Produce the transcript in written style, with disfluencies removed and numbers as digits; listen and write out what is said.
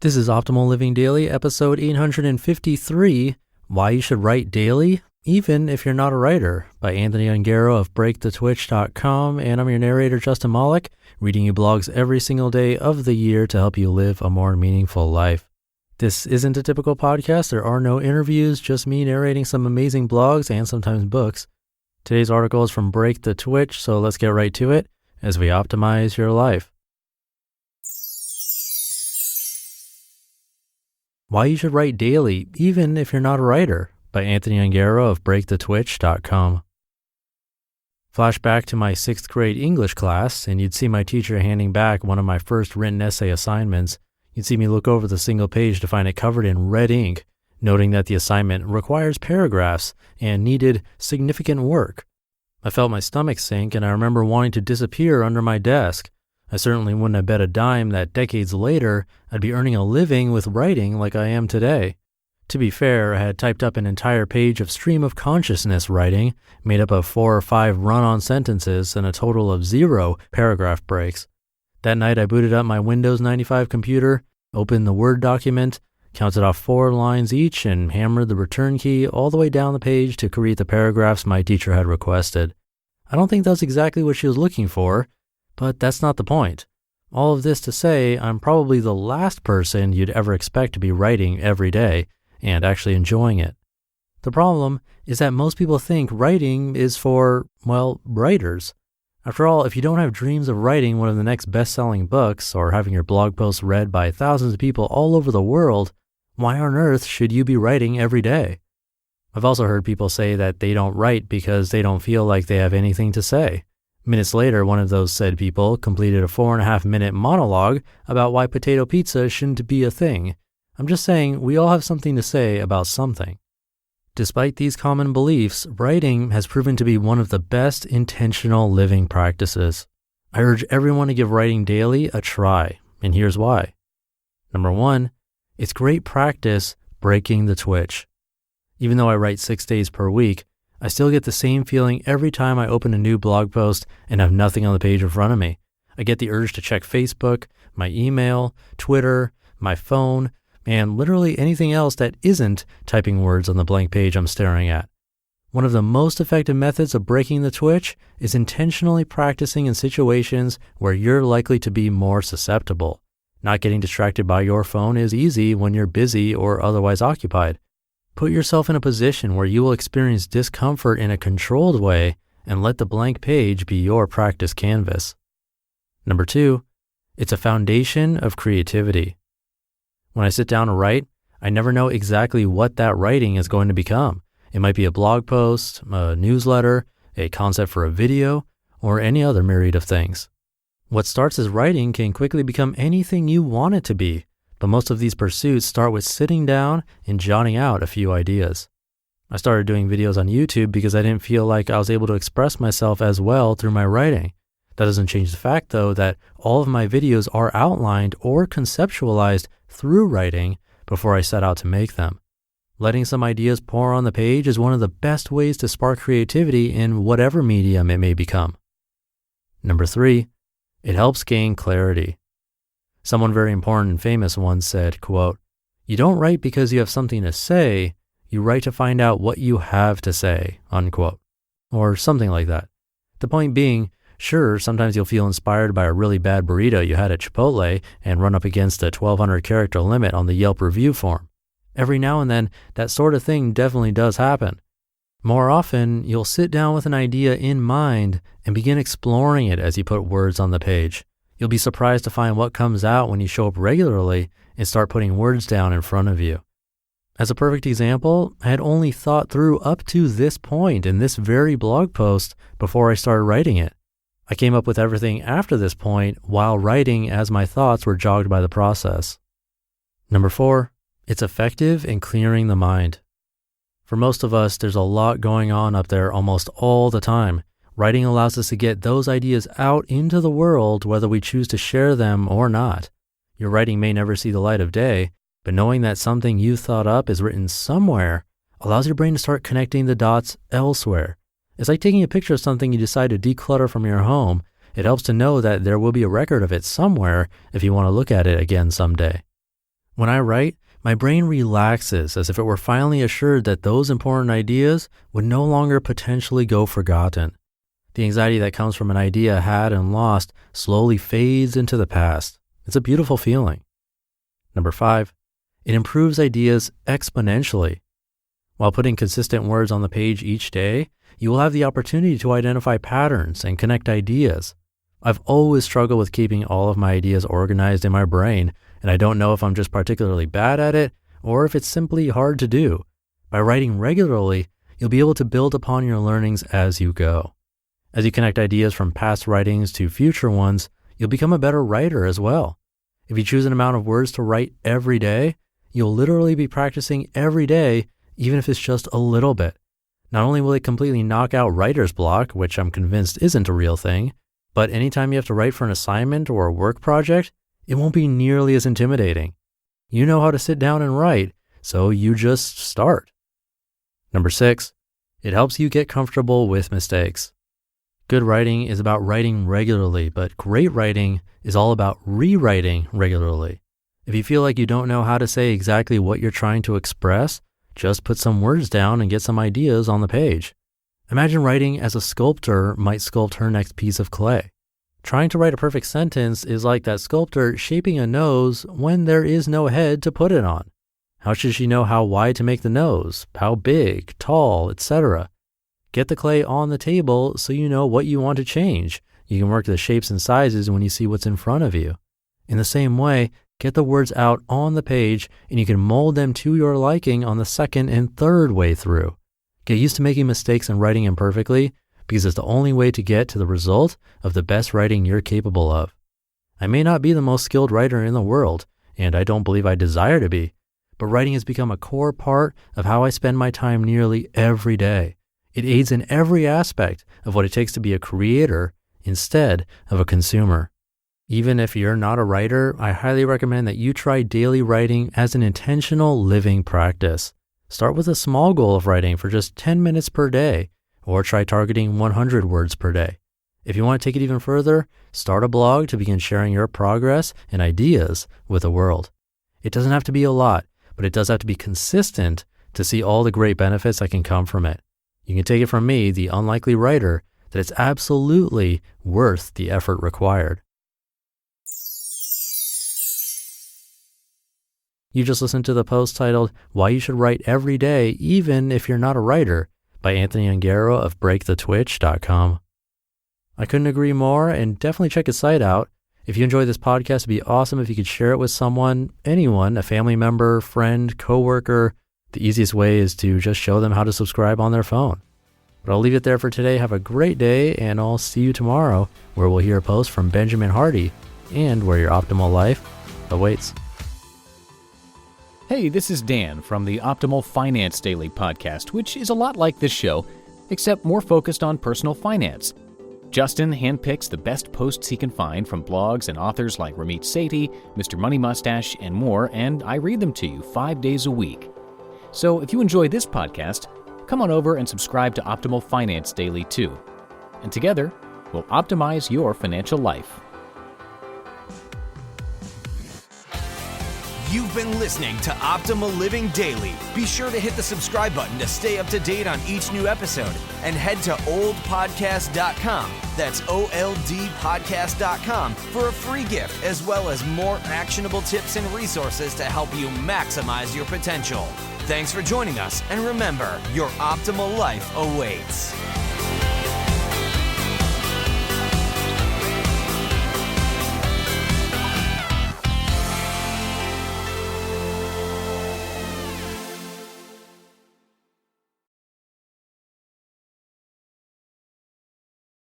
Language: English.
This is Optimal Living Daily, episode 853, Why You Should Write Daily, Even If You're Not a Writer, by Ongaro of BreakTheTwitch.com, and I'm your narrator, Justin Malik, reading you blogs every single day of the year to help you live a more meaningful life. This isn't a typical podcast. There are no interviews, just me narrating some amazing blogs and sometimes books. Today's article is from BreakTheTwitch, so let's get right to it as we optimize your life. Why You Should Write Daily, Even If You're Not a Writer, by Ongaro of BreakTheTwitch.com. Flashback to my 6th grade English class, and you'd see my teacher handing back one of my first written essay assignments. You'd see me look over the single page to find it covered in red ink, noting that the assignment requires paragraphs and needed significant work. I felt my stomach sink, and I remember wanting to disappear under my desk. I certainly wouldn't have bet a dime that decades later, I'd be earning a living with writing like I am today. To be fair, I had typed up an entire page of stream of consciousness writing, made up of 4 or 5 run-on sentences and a total of 0 paragraph breaks. That night, I booted up my Windows 95 computer, opened the Word document, counted off 4 lines each, and hammered the return key all the way down the page to create the paragraphs my teacher had requested. I don't think that's exactly what she was looking for, but that's not the point. All of this to say, I'm probably the last person you'd ever expect to be writing every day and actually enjoying it. The problem is that most people think writing is for, well, writers. After all, if you don't have dreams of writing one of the next best-selling books or having your blog posts read by thousands of people all over the world, why on earth should you be writing every day? I've also heard people say that they don't write because they don't feel like they have anything to say. Minutes later, one of those said people completed a 4.5-minute monologue about why potato pizza shouldn't be a thing. I'm just saying we all have something to say about something. Despite these common beliefs, writing has proven to be one of the best intentional living practices. I urge everyone to give writing daily a try, and here's why. Number 1, it's great practice breaking the twitch. Even though I write 6 days per week, I still get the same feeling every time I open a new blog post and have nothing on the page in front of me. I get the urge to check Facebook, my email, Twitter, my phone, and literally anything else that isn't typing words on the blank page I'm staring at. One of the most effective methods of breaking the twitch is intentionally practicing in situations where you're likely to be more susceptible. Not getting distracted by your phone is easy when you're busy or otherwise occupied. Put yourself in a position where you will experience discomfort in a controlled way and let the blank page be your practice canvas. Number 2, it's a foundation of creativity. When I sit down to write, I never know exactly what that writing is going to become. It might be a blog post, a newsletter, a concept for a video, or any other myriad of things. What starts as writing can quickly become anything you want it to be. But most of these pursuits start with sitting down and jotting out a few ideas. I started doing videos on YouTube because I didn't feel like I was able to express myself as well through my writing. That doesn't change the fact, though, that all of my videos are outlined or conceptualized through writing before I set out to make them. Letting some ideas pour on the page is one of the best ways to spark creativity in whatever medium it may become. Number 3, it helps gain clarity. Someone very important and famous once said, quote, "You don't write because you have something to say, you write to find out what you have to say," unquote. Or something like that. The point being, sure, sometimes you'll feel inspired by a really bad burrito you had at Chipotle and run up against a 1,200 character limit on the Yelp review form. Every now and then, that sort of thing definitely does happen. More often, you'll sit down with an idea in mind and begin exploring it as you put words on the page. You'll be surprised to find what comes out when you show up regularly and start putting words down in front of you. As a perfect example, I had only thought through up to this point in this very blog post before I started writing it. I came up with everything after this point while writing as my thoughts were jogged by the process. Number 4, it's effective in clearing the mind. For most of us, there's a lot going on up there almost all the time. Writing allows us to get those ideas out into the world, whether we choose to share them or not. Your writing may never see the light of day, but knowing that something you thought up is written somewhere allows your brain to start connecting the dots elsewhere. It's like taking a picture of something you decide to declutter from your home. It helps to know that there will be a record of it somewhere if you want to look at it again someday. When I write, my brain relaxes as if it were finally assured that those important ideas would no longer potentially go forgotten. The anxiety that comes from an idea had and lost slowly fades into the past. It's a beautiful feeling. Number 5, it improves ideas exponentially. While putting consistent words on the page each day, you will have the opportunity to identify patterns and connect ideas. I've always struggled with keeping all of my ideas organized in my brain, and I don't know if I'm just particularly bad at it or if it's simply hard to do. By writing regularly, you'll be able to build upon your learnings as you go. As you connect ideas from past writings to future ones, you'll become a better writer as well. If you choose an amount of words to write every day, you'll literally be practicing every day, even if it's just a little bit. Not only will it completely knock out writer's block, which I'm convinced isn't a real thing, but anytime you have to write for an assignment or a work project, it won't be nearly as intimidating. You know how to sit down and write, so you just start. Number 6, it helps you get comfortable with mistakes. Good writing is about writing regularly, but great writing is all about rewriting regularly. If you feel like you don't know how to say exactly what you're trying to express, just put some words down and get some ideas on the page. Imagine writing as a sculptor might sculpt her next piece of clay. Trying to write a perfect sentence is like that sculptor shaping a nose when there is no head to put it on. How should she know how wide to make the nose, how big, tall, etc.? Get the clay on the table so you know what you want to change. You can work the shapes and sizes when you see what's in front of you. In the same way, get the words out on the page and you can mold them to your liking on the second and third way through. Get used to making mistakes and writing imperfectly because it's the only way to get to the result of the best writing you're capable of. I may not be the most skilled writer in the world, and I don't believe I desire to be, but writing has become a core part of how I spend my time nearly every day. It aids in every aspect of what it takes to be a creator instead of a consumer. Even if you're not a writer, I highly recommend that you try daily writing as an intentional living practice. Start with a small goal of writing for just 10 minutes per day, or try targeting 100 words per day. If you want to take it even further, start a blog to begin sharing your progress and ideas with the world. It doesn't have to be a lot, but it does have to be consistent to see all the great benefits that can come from it. You can take it from me, the unlikely writer, that it's absolutely worth the effort required. You just listened to the post titled, Why You Should Write Every Day Even If You're Not a Writer, by Anthony Ongaro of BreakTheTwitch.com. I couldn't agree more, and definitely check his site out. If you enjoy this podcast, it'd be awesome if you could share it with someone, anyone, a family member, friend, coworker. The easiest way is to just show them how to subscribe on their phone. But I'll leave it there for today. Have a great day, and I'll see you tomorrow, where we'll hear a post from Benjamin Hardy, and where your optimal life awaits. Hey, this is Dan from the Optimal Finance Daily podcast, which is a lot like this show, except more focused on personal finance. Justin handpicks the best posts he can find from blogs and authors like Ramit Sethi, Mr. Money Mustache, and more, and I read them to you 5 days a week. So if you enjoy this podcast, come on over and subscribe to Optimal Finance Daily too. And together, we'll optimize your financial life. You've been listening to Optimal Living Daily. Be sure to hit the subscribe button to stay up to date on each new episode, and head to oldpodcast.com, that's OLDpodcast.com, for a free gift as well as more actionable tips and resources to help you maximize your potential. Thanks for joining us, and remember, your optimal life awaits.